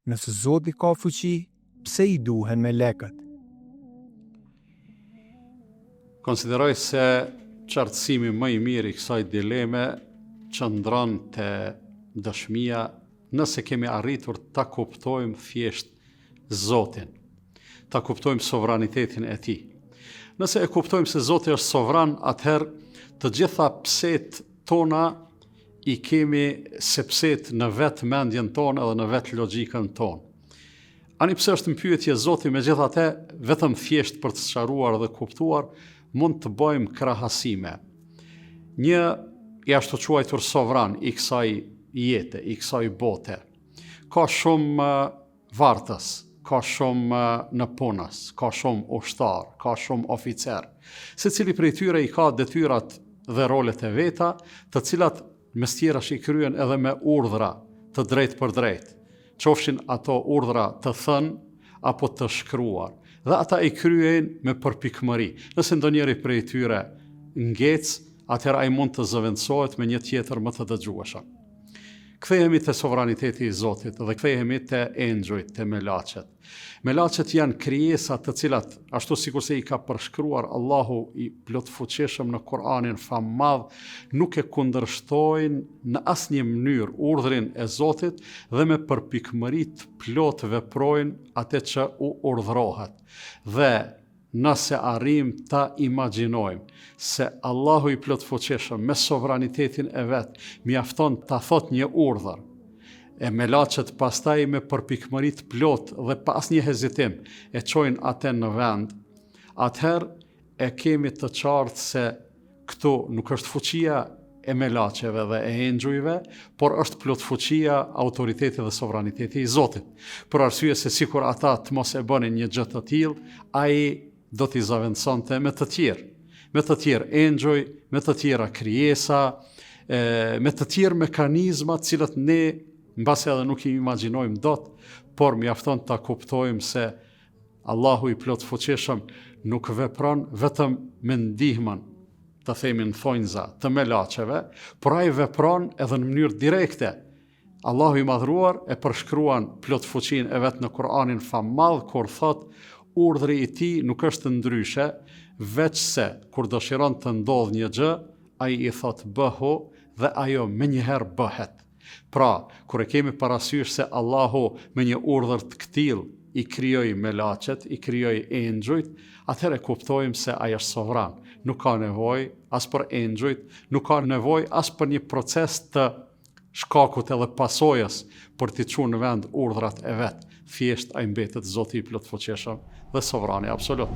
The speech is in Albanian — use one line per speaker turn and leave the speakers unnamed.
Nëse Zoti ka fuqi, pse I duhen melekët?
Konsideroj se qartësimi më I mirë I kësaj dileme qëndron te dëshmia nëse kemi arritur ta kuptojmë thjesht Zotin, ta kuptojmë sovranitetin e Tij. Nëse e kuptojmë se Zoti është sovran, atëherë të gjitha pset tona I kemi sepset në vetë mendjen tonë edhe në vetë logjikën tonë. Ani pse është në pyetje Zoti, megjithatë, vetëm thjesht për të sqaruar dhe kuptuar, mund të bëjmë krahasime. Një I ashtu quajtur sovran I kësaj jete, I kësaj bote, ka shumë vartës, ka shumë në punës, ka shumë ushtar, ka shumë oficer. Secili prej tyre I ka detyrat dhe rolet e veta, të cilat mes tjerash I kryen edhe me urdhra të drejtë për drejtë, qofshin ato urdhra të thënë apo të shkruar, dhe ata I kryejnë me përpikmëri. Nëse ndonjëri prej tyre ngec, atëherë ai mund të zëvendësohet me një tjetër më të dëgjueshëm. Kthehemi te sovraniteti I Zotit dhe kthehemi te engjujt, te melaqet. Melaqet janë krijesa të cilat, ashtu sikurse I ka përshkruar Allahu I plotfuqishëm në Kur'anin fammadh, nuk e kundërshtojnë në asnjë mënyrë urdhrin e Zotit dhe me përpikmëri të plot veprojnë atë që u urdhrohet. Dhe nëse arrim ta imagjinojmë se Allahu I plotfuqishëm me sovranitetin e vet mjafton ta thot një urdhër, e melaqet pastaj me përpikmëri të plot dhe pa asnjë hezitim e çojnë atë në vend, atëherë e kemi të qartë se këtu nuk është fuqia e melaqeve dhe e engjujve, por është plot fuqia, autoriteti dhe sovraniteti I Zotit. Për arsye se sikur ata të mos e bënin një gjë të tillë, ai do t'i zavendësonte me të tjerë engjuj, me të tjera krijesa, me të tjerë mekanizma të cilët ne mbase edhe nuk I imagjinojmë dot, por mjafton ta kuptojmë se Allahu I plotfuqishëm nuk vepron vetëm me ndihmën, të themi në thonjza, të melaqeve, por ai vepron edhe në mënyrë direkte. Allahu I madhruar e përshkruan plotfuqinë e vet në Kur'anin fammadh kur thot: urdhri I Tij nuk është ndryshe, veç se kur dëshiron të ndodh një gjë, ai I thot bëhu dhe ajo menjëherë bëhet. Pra, kur e kemi parasysh se Allahu me një urdhër të këtill I krijoi melaqet, I krijoi engjujt, atëherë kuptojmë se ai është sovran. Nuk ka nevojë as për engjujt, nuk ka nevojë as për një proces të shkakut edhe pasojës për t'i çuar në vend urdhrat e vet. Thjesht ai mbetet Zoti I plotfuqishëm dhe sovrani absolut.